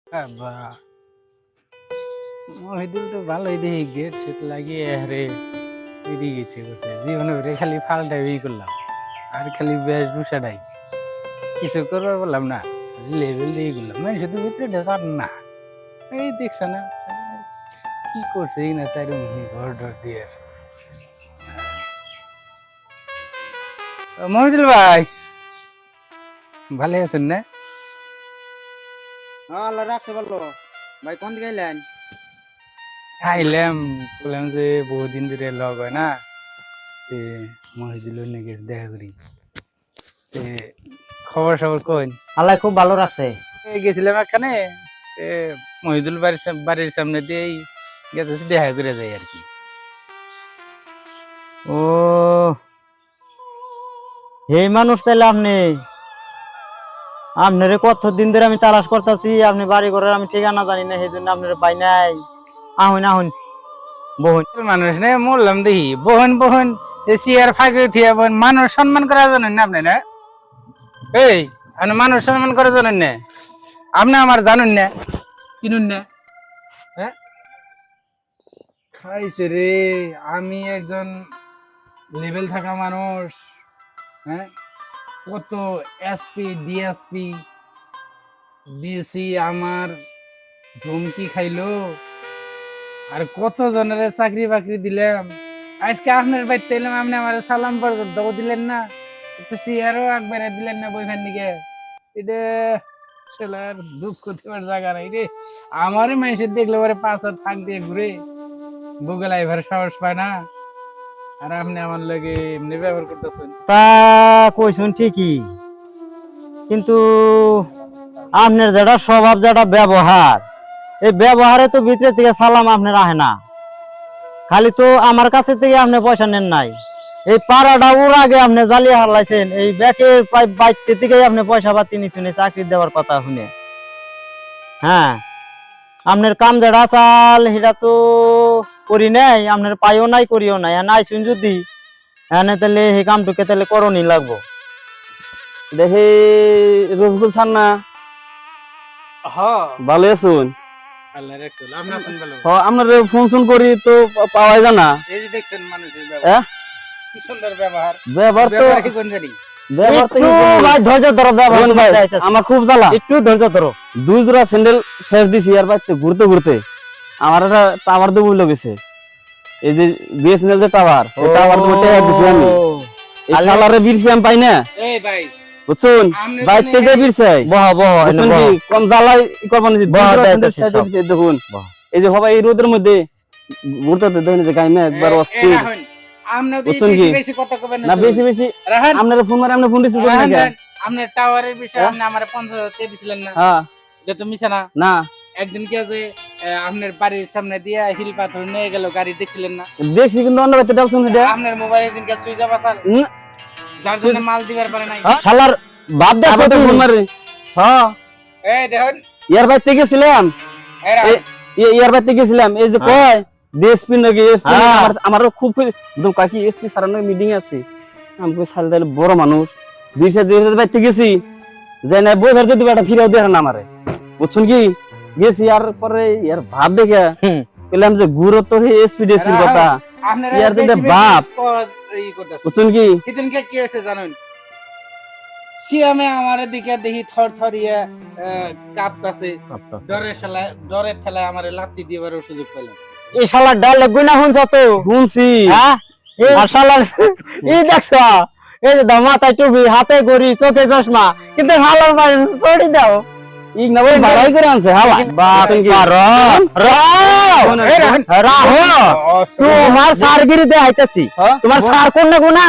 বাহ, মহিদুল তো ভালোই দেখি গেট সেট লাগিয়ে রে বেরিয়ে গেছে বসে জীবনে ভরে খালি ফালটা ই করলাম আর খালি বেশভূষাটাই কিছু করবার বললাম না, লেভেল দিয়ে করলাম মানে শুধু ভিতরে ঢেসার না। এই দেখছ না কি করছে এই না চারি মুহি ঘর ডর দিয়ে। মহিদুল ভাই ভালো আছেন না? হ্যাঁ আল্লাহ রাখছে ভালো। ভাই কোন দিকে এলেন? আইলাম, বললাম যে বহুদিন ধরে লগ হয় না, মহিদুল নাকি দেখা করি। খবর সবর কই? আল্লাহ খুব ভালো রাখছে। গেছিলাম এখানে মহিদুল বাড়ির সামনে দিয়েই গেছে, দেখা করে যাই আর কি। ও এই মানুষ তাহলে আপনারে কতদিন ধরে আমি তালাশ করতেছি, আপনি বাড়ি ঘরের আমি ঠিকানা জানি না, সেই জন্য আপনারা পাই নাই। আহুন আহুন বহুন মানুষ নেই মরলাম দেখি বহন বহন চেয়ার ফাঁকে উঠিয়া বহন। মানুষ সম্মান করা জানেন না আপনি? না এই আপনি মানুষ সম্মান করা জানেন না? আপনি আমার জানুন না, চিনুন না? হ্যাঁ খাইছে রে, আমি একজন লেভেল থাকা মানুষ। হ্যাঁ কত এসপি ডিএসপি ডিসি আমার ধমকি খাইলো, আর কত জনের চাকরি বাকরি দিলাম। আজকে আপনার বাড়িতে এলাম, আপনি আমার সালাম পর্যন্ত দিলেন না, একটু চেয়ারও একবার দিলেন না বইখান দিকে। এটা সেলার দুঃখ দেওয়ার জায়গা নাই রে। আমারই মানুষের দেখলে পরে 5 হাত ফাঁক দিয়ে ঘুরে গুগল আইভার সাহস পায় না, আর আপনি আমার লাগে এমনি ব্যবহার করতেছেন। তা কইছুন ঠিকই, কিন্তু আপনার যেটা স্বভাব যেটা ব্যবহার, এই ব্যবহারে তো ভিতরে থেকে সালাম আপনার আহে না। খালি তো আমার কাছে থেকে আপনি পয়সা নেন নাই, এই পাড়াটা ওর আগে আপনি জ্বালিয়ে হারলাইছেন। এই ব্যাকের প্রায় বাইতে থেকে আপনি পয়সা পাতি নিছেন চাকরি দেওয়ার কথা শুনে। হ্যাঁ আপনার কাম যেটা চাল সেটা তো করি নাই, আপনার পাইও নাই করিও নাই। নাই শুন যদি এনে তাহলে সেই কামটুকে তাহলে করণই লাগবো। দেখি রফিকুল স্যার না হ্যাঁ ভালো আছুন? আল্লাহ রাখছিল, আপনি আছেন ভালো? আপনার ফোন করি তো পাওয়াই জানা। এই যে দেখছেন মানুষের হ্যাঁ? ব্যবহার, কি সুন্দর ব্যবহার। ব্যবহার তো ব্যবহার কি কোন জানি? ব্যবহার তো একটু ভাই ধৈর্য ধরো, ব্যবহার দেখুন তো ভাই, চাইতেছি। আমার খুব জ্বালা। একটু ধৈর্য ধরো। 2 জোড়া স্যান্ডেল শেষ দিছি আর বাইতে ঘুরতে ঘুরতে আমার একটা টাওয়ার দেবো বলে গেছে। এই যে বিএসএনএল যে টাওয়ার, এই টাওয়ার দুটো দিছি আমি। এই শালারে বিরছি আমি পাই না, এই ভাই বুঝছুন? আমনে বাইতে যে বিরছাই বহ বহ বুঝছুন কি কম জ্বালাই করব না। বাহ, 2 জোড়া স্যান্ডেল দেখতেছি শেষ সব। দিছি দেখুন। বাহ। এই যে সবাই এই রোদের মধ্যে ঘুরতে দেখেন যে গাইমে একবার অস্থির। আমনে তো বুঝছেন বেশি কি? বেশি কথা কবেন না বেশি বেশি রাহান আপনারা ফোন মারে আপনি ফোন দিছেন কেন রাহান নাকি? আপনি টাওয়ারের বিষয়ে আপনি আমারে 50,000 টাকা দিছিলেন না? হ্যাঁ এটা তো মিছা না। না একদিন কি আছে আপনার বাড়ির সামনে দিয়ে হিল পাথর নিয়ে গেল গাড়ি, দেখছিলেন না? দেখছি কিন্তু অন্য বাইতে ডালছুন এটা। আপনার মোবাইলে দিনকে সুইচ অফ আছে, যার জন্য মাল দিবার পারে নাই। শালার বাপ দেখো আবার তো ফোন মারে। হ্যাঁ এই দেখুন ইয়ার বাইতে গেছিলাম, এই রাহান, ইয়ার বাইতে গেছিলাম। এই যে কয় ডিএসপি নাকি এসপি, হ্যাঁ। আমারও খুব একদম কাকি এসপি স্যার নাকি মিটিং আছে। আমি কই সাল তাহলে বড় মানুষ বিশে বাইতে গেছি যে না বই ধরতে দিবে একটা ফিরাও দেয় না আমারে, বুঝছুন কি? গেছি আর পরে ইয়ার ভাব দেখে পেলাম যে গুরু তো এসপি ডিএসপির কথা। আপনারা ইয়ার তো বেশি বেশি বাপ। ই করতেছেন। বুঝছুন কি? সেদিনকে কি হয়েছে জানেন? সিয়ামে আমার দিকে দেখি থর থর ইয়ে কাঁপতাছে, ডরের ঠেলায় আমার লাত্তি দিবার সুযোগ পেলাম। এই শালার ডায়লগ গুনা শুনছ তো? শুনছি। হ্যাঁ আর শালার এই দেখছো, এই যে দাও মাথায় টুপি, হাতে ঘড়ি, চোখে চশমা, কিন্তু শালার মাঝে চড়ি দাও। ইগ না বই ভাড়াই করে আনছে হালা। বাপ তোমার সারগিরিতে আইতাছি, তোমার সার কোন না গুনা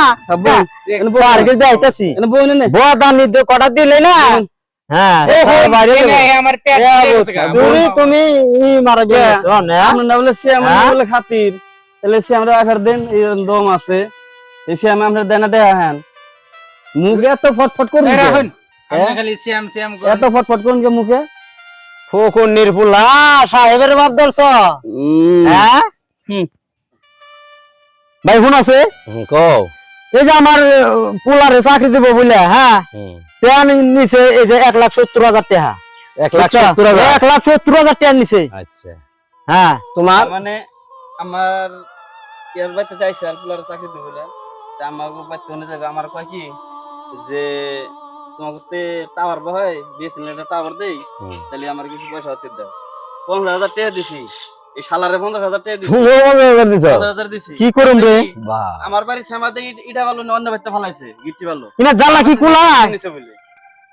সারগিরিতে আইতাছি। বই নে বদানি কটা দিলে না? হ্যাঁ আমার পেট তুমি ই মারা গেছো না? আমরা না বলে সে আমরা বলে খাতির, তাহলে সে আমরা আখার দেন এই দম আছে, এই সে আমরা দেনা দেয়া হ্যান মুখে এত ফটফট করুন রাখুন। আপনি খালি সিয়াম সিয়াম এত ফটফট করুন কে মুখে? ফকুন নির্পুলা সাহেবের বাপ দর্শ। হ্যাঁ ভাই শুন আছে কও এই যে আমার পোলারে চাকরি দিব বলে, হ্যাঁ প্যান নিচে এই যে 1,70,000 টাকা। 1,70,000 1,70,000 টাকা নিছে। আচ্ছা হ্যাঁ তোমার মানে আমার ইয়ার বাইতে যাইছে আর পুলার চাকরি দিবে না আমার বাইতে হনে যাবে আমার কয় কি যে তোমাকে টাওয়ার বহাই বিএসএনএল টাওয়ার দেই তাহলে আমার কিছু পয়সা হতে দাও 50,000 টাকা দিছি এই শালারে 50,000 টাকা দিছি 50,000 দিছি কি করুম রে? বাহ আমার বাড়ি সামাদে ইটা ভালো না অন্য বাইতে ফালাইছে গিট্টি ভালো ইনা জ্বালা কি কুলায়? নিছে বলে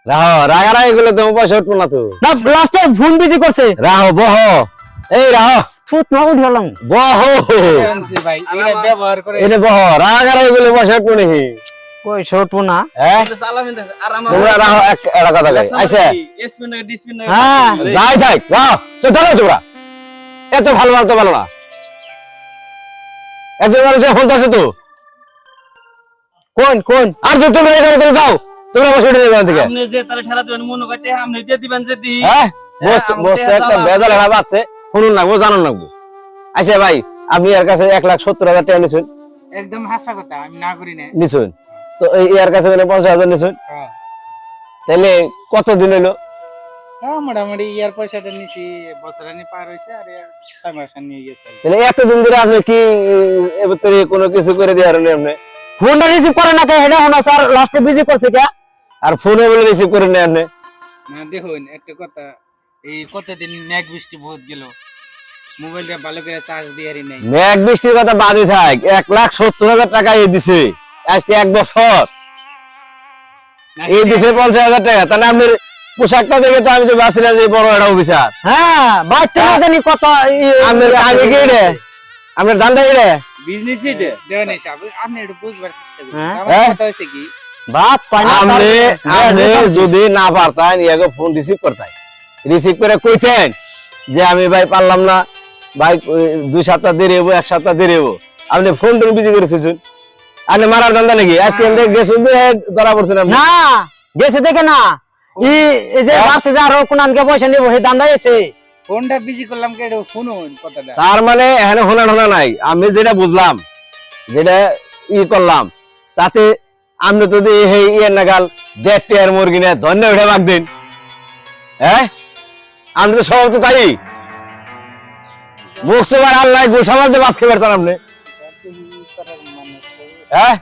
রাহো রাগারাগি গুলো তোমার পয়সা উঠবো না তো না লাস্টে ফোন বিজি করছে। রাহো বহ এই রাহো ফুট না উঠালাম। বহ আনছি ভাই এটা ব্যবহার করে এটা বহ রাগারাগি গুলো পয়সা উঠবো নাকি কই শর্ট না। হ্যাঁ চালা মিনতেছে আর আমার তোমরা রাহো একটা কথা কই আচ্ছা এসপি না ডিসপি না হ্যাঁ, যাই থাক রাহো চল দাঁড়াও তোমরা এত ভালো মারতে পারো না একজন মানুষের ফোন আছে তো কোন কোন আর যে তোমরা এখানে চলে যাও তোমরা বসে উঠে যাও থেকে আপনি যে তারে ঠেলা দিবেন মনে কাটে আপনি দিয়ে দিবেন যে দি হ্যাঁ বস্ত আমাকে বস্ত একটা জ্বালা আছে। বেজাল হারা আছে শুনুন না গো জানুন না গো আচ্ছা ভাই আপনি এর কাছে 1,70,000 টাকা নিছেন একদম হাসা কথা আমি না করি না। নিছেন তো এই এর কাছে মানে 50,000 নিছেন হ্যাঁ তাহলে কত দিন হলো হ্যাঁ মোটামুটি ইয়ার পয়সাটা নিছি বছরানি পার হইছে আর 6 মাস নিয়ে গেছে। তাহলে এতদিন ধরে আপনি কি এবার কোনো কিছু করে দেওয়ার নেই আপনি ফোনটা রিসিভ করে না কে হেডা হনা স্যার লাস্টে বিজি করছে কে? আর ফোনে বলে রিসিভ করে নেই আপনি না দেখুন একটা কথা এই কতদিন মেঘ বৃষ্টি বহুত গেল মোবাইলটা ভালো করে চার্জ দিয়ারই নাই। মেঘ বৃষ্টির কথা বাদই থাক 1,70,000 টাকা এই দিছে আজকে 1 বছর এই দিছে 50,000 টাকা তাহলে আপনার পোশাকটা দেখে তো আমি তো ভাবছিলাম যে বড় একটা অফিসার হ্যাঁ বাইতে না জানি কত আপনার আমি কি রে আপনার জানতে রে বিজনেস এটা দেওয়া নেই সাহেব আপনি একটু বুঝবার চেষ্টা করুন। হ্যাঁ? আমার কথা হইছে কি বাত পাই না আপনি আপনি তার- যদি না পারতেন ইয়াকে ফোন রিসিভ করতেন রিসিভ করে কইতেন যে আমি ভাই পারলাম না ভাই 2 সপ্তাহ দেরি হবো 1 সপ্তাহ দেরি হবো আপনি ফোন টোন বিজি করে থুইছেন আপনি মারার ধান্দা নাকি আজকে এমনি গেছেন ধরা পড়ছেন আপনি না গেছে দেখে না এই যে ভাবছে যে আরো কোন আনকে পয়সা নিব হে দান্দা এসে ফোনটা বিজি করলাম কে এটা শুনুন কথাটা। তার মানে এখানে হোনা হোনা নাই আমি যেটা বুঝলাম যেটা করলাম তাতে আপনি যদি এই ইয়ের নাগাল 1.5 টাকার মুরগি নিয়ে ধন্য উঠে ভাগ দিন হ্যাঁ আপনি তো সব তো তাই মুখ সেবার আল্লাহ গুল সমাজ দিয়ে ভাত খেয়ে পারছেন আপনি হ্যাঁ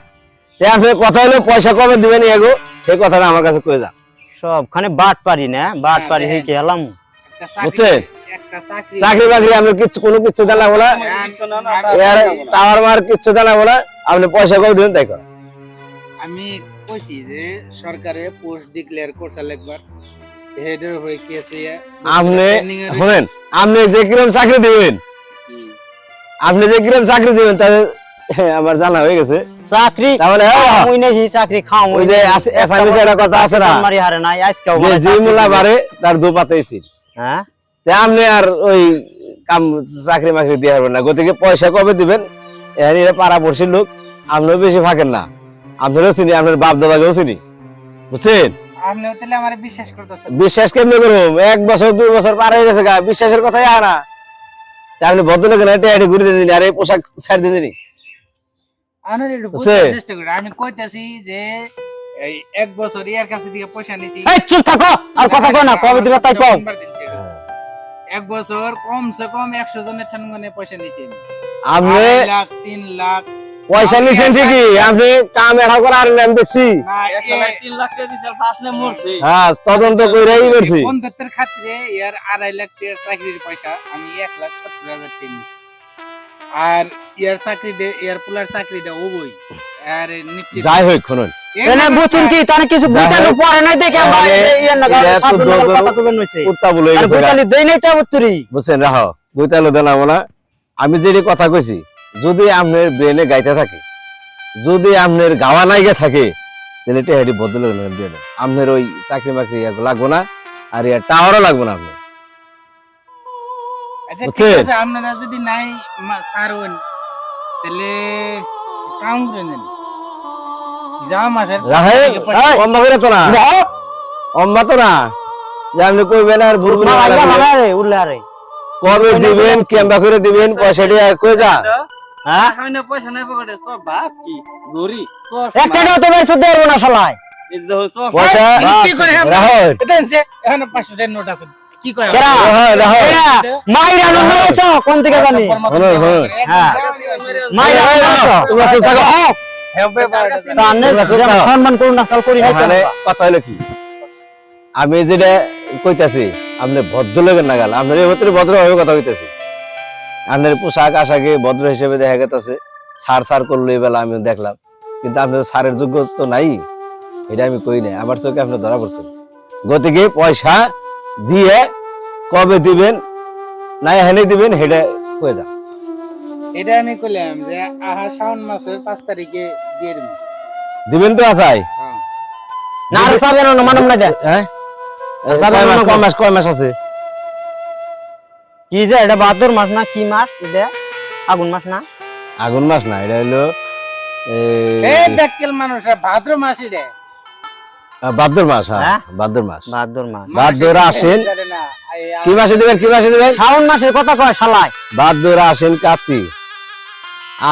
তে আপনি কথা হলো পয়সা কবে দিবেন এগো সেই কথাটা আমার কাছে কয়ে যান সবখানে বাট পারি না বাট পারি হে কি হলাম একটা চাকরি- বুঝছেন? একটা চাকরি চাকরি বাকরি আমি কিছু কোনো কিছু জানাবো না এর টাওয়ার মার কিছু জানাবো না আপনি পয়সা কবে দিবেন তাই করেন আমি কইছি যে সরকারে পোস্ট ডিক্লেয়ার করছে একবার হেডের হয়ে কেস হইয়া আপনি training এর হইছে। শুনেন আপনি যে কিরম চাকরি দিবেন আপনি যে কিরম চাকরি দিবেন তাহলে আমার জানা হয়ে গেছে চাকরি তাহলে মুই নাকি চাকরি খাও ওই যে আসামিস একটা কথা আছে না মারি হারে নাই আজকেও যে যে মুলা বাড়ে তার দু পাতেইছি হ্যাঁ তে আপনি আর ওই কাম চাকরি মাকরি দিয়ে পারবেন না গতিকে পয়সা কবে দিবেন এরা পাড়া পড়শির লোক আপনিও বেশি ফাঁকেন না আপনারও চিনি আপনার বাপ দাদাকেও চিনি বুঝছেন আপনি তাহলে আমার বিশ্বাস করতেছেন বিশ্বাস কেমনি করুম 1 বছর 2 বছর পার হয়ে গেছে গা বিশ্বাসের কথাই আয় না তা আপনি ভদ্রলোকের এটা এটা ঘুরে দিন আর এই পোশাক ছাড় দিন আমি একটু বুঝছে? বুঝতে চেষ্টা করি আমি কইতাছি যে এই 1 বছর ইয়ার কাছে থেকে পয়সা নিছি এই চুপ থাকো আর কথা কও না কবে দিবা তাই কও 1 বছর কমসে কম 100 জনের ঠানগনে পয়সা নিছি আপনি 2 লাখ 3 লাখ পয়সা নিছেন ঠিকই আপনি কাম এড়া করে আর নাম দেখছি না 3 লাখ টাকা দিছে ফার্স্ট নে মরছে হ্যাঁ তদন্ত কইরাই করছি বন্ধুত্বের খাতিরে ইয়ার 2.5 লাখ টাকার চাকরির পয়সা আমি 1,70,000 টাকা নিছি আর ইয়ার চাকরিতে ইয়ার পুলার চাকরিটা ওবই আর নিশ্চিত যাই হোক শুনুন এনে বুঝুন কি তার কিছু যাই বুঝানো হোক। পরে নাই দেখে আমরা মানে ইয়ে না এটা তো সাধু দোজোর- কথা কবেন হইছে কুত্তা বলে আর গেছে গা। বুঝালি দেই নাই তা উত্তরি বুঝছেন রাহো বুঝতালো দেনাবো না আমি যেটি কথা কইছি যদি আপনার ব্রেনে গাইতে থাকে যদি আপনার গাওয়া নাইগে থাকে তাহলে এটা হেডি বদলে দিয়ে দেন আপনার ওই চাকরি বাকরি লাগবো না আর ইয়ার টাওয়ারও লাগবো না আপনার আচ্ছা বুঝছে? ঠিক আছে আপনারা যদি নাই সারুন তাহলে কাম করে নেন যা মাসের রাহে পয়সা- অম্বা করে তো না অম্বা তো না যে আপনি কইবেন আর ভুলবেন না না আইয়া লাগবে। ভালো রে উল্লা রে কবে দিবেন কেমবা করে দিবেন পয়সাটি কই যা হ্যাঁ খাই না পয়সা নাই পকেটে সব বাপ কি গরি সব একটা টাকা তো বের সুদ দেব না শালায় এই যে দেখো চশ। পয়সা কি করে আমরা- রাহর দেন যে এখানে 500 টাকার নোট আছে কি কয় কেরা? রাহর এরা মাইরা নন্দ আছো কোন থেকে জানি হ্যাঁ মাইরা তোমরা চুপ থাকো কানে যেমন সম্মান করুন না চাল করি না এখানে কথা হলো কি আমি যেটা কইতাছি আপনি ভদ্রলোকের নাগাল আপনার এই ভিতরে ভদ্রভাবে কথা কইতাছি আপনার পোশাক আশাকে ভদ্র হিসেবে দেখা গেছে ছাড় ছাড় করলো এই বেলা আমি দেখলাম কিন্তু আপনার ছাড়ের যোগ্য তো নাই এটা আমি কই নাই আমার চোখে আপনি ধরা পড়ছেন গতিকে পয়সা দিয়ে কবে দিবেন না এখানে দিবেন সেটা কয়ে যান এটা আমি কইলাম যে আহা শাওন মাসের 5 তারিখে দিয়ে দেব দিবেন তো আসাই না আর সাবে না মানম না হ্যাঁ যাবে না, কয় মাস আছে কি যে এটা ভাদ্র মাস না কি মাস এটা আগুন মাস না আগুন মাস না এটা হলো এই বেক্কেল মানুষরা ভাদ্র মাসে রে ভাদ্র মাস হ্যাঁ হ্যাঁ? ভাদ্র মাস ভাদ্র মাস ভাদ্র আসেন জানে না কি মাসে দিবেন কি মাসে দিবেন শাওন মাসের কথা কয় শালায় ভাদ্র আসেন কার্তিক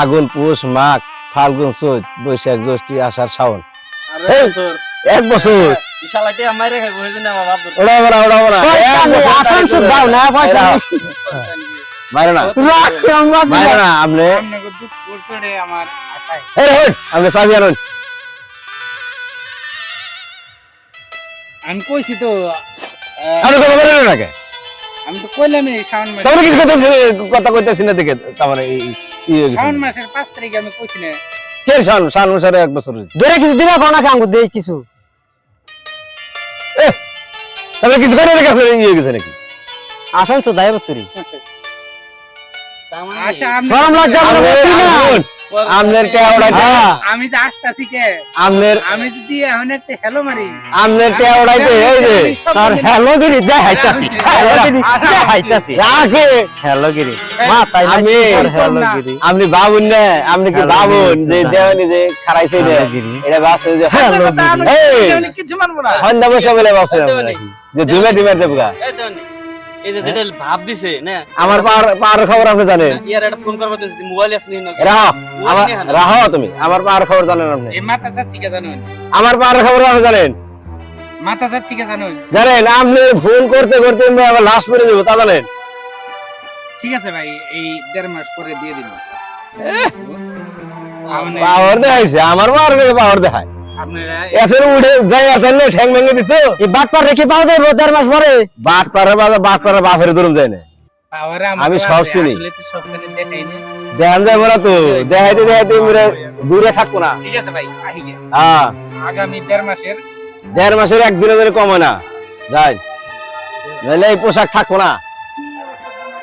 আগুন পৌষ মাঘ ফাল্গুন চৈত বৈশাখ জ্যৈষ্ঠ আষাঢ় শ্রাবণ আরে এই, বছর 1 বছর ইশালাটি আমারে খাইবো হইছে না বাবা ওড়া এক বছর আসন সুদ দাও না পয়সা মারে না রাখ মারে না আপনি সামনে দুঃখ করছে রে আমার আশায় এই হই আপনি চাবি আনুন আমি কইছি তো আপনি কথা বলেন না কে আমি তো কইলামই শাওন মাসে তাহলে কিছু কথা কইতেছি না দেখে তারপরে শাওন মাসের 5 তারিখে আমি কইছি না কে শান অনুসারে 1 বছর হয়েছে ধরে কিছু দিবা কোন না কাঙ্গু দেই কিছু তাহলে কিছু করে রেখে আপনি গেছে নাকি আসন সুদ দাই বতুরি আশা আমি শরম লজ্জা বলে বলতি না আমনের কে ওড়াইতে আমি যে আসতাছি কে আমনের আমি যদি এখন একটা হেলো মারি আমনের কে ওড়াইতে এই যে তার হ্যালো গিরি দেখাইতাছি হ্যালো গিরি দেখাইতাছি রাখে হ্যালো গিরি মা তাই না আমি হ্যালো গিরি আপনি বাবুন না আপনি কি হ্যালো বাবুন গিরি, যে দেওয়ানি যে খারাইছে রে হ্যালো গিরি। এটা বাস হয়ে যে আচ্ছা, কথা আমি এই কিছু মানবো না হন্দা বসে বলে বাসে যে দিবে দিবে যাবগা এই তো নি, এই যে যেটা ভাব দিছে না আমার পার খবর আপনি জানেন ইয়ার একটা ফোন করবা দিছি মোবাইল আছে নি না রাহ আমার রাহ তুমি আমার পার খবর জানেন আপনি এই মাথা যাচ্ছি কে জানুন আমার পার খবর আপনি জানেন মাথা যাচ্ছি কে জানুন জানেন আপনি ফোন করতে করতে আমি আবার লাশ পড়ে যাবো তা জানেন ঠিক আছে ভাই এই 1.5 মাস পরে দিয়ে দিন পাওয়ার দেখাইছে আমার পাওয়ার থেকে পাওয়ার দেখায় আপনারা এসে উঠে যাই আসেন ঠ্যাং ভেঙে দিত এই বাটপার রেখে পাওয়া যাবে 1.5 মাস পরে বাট পারে বাট পারে বাপের ধরুন যায় না পাওয়ারে আমি সব চিনি। আসলে তো সবখানে দেখাই না দেখান যাবো না তো দেখাইতে দেখাইতে মেরে দূরে থাকবো না ঠিক আছে ভাই আহি গে হ্যাঁ আগামী 1.5 মাসের 1.5 মাসের একদিনে ধরে কমে না যাই নাহলে এই পোশাক থাকবো না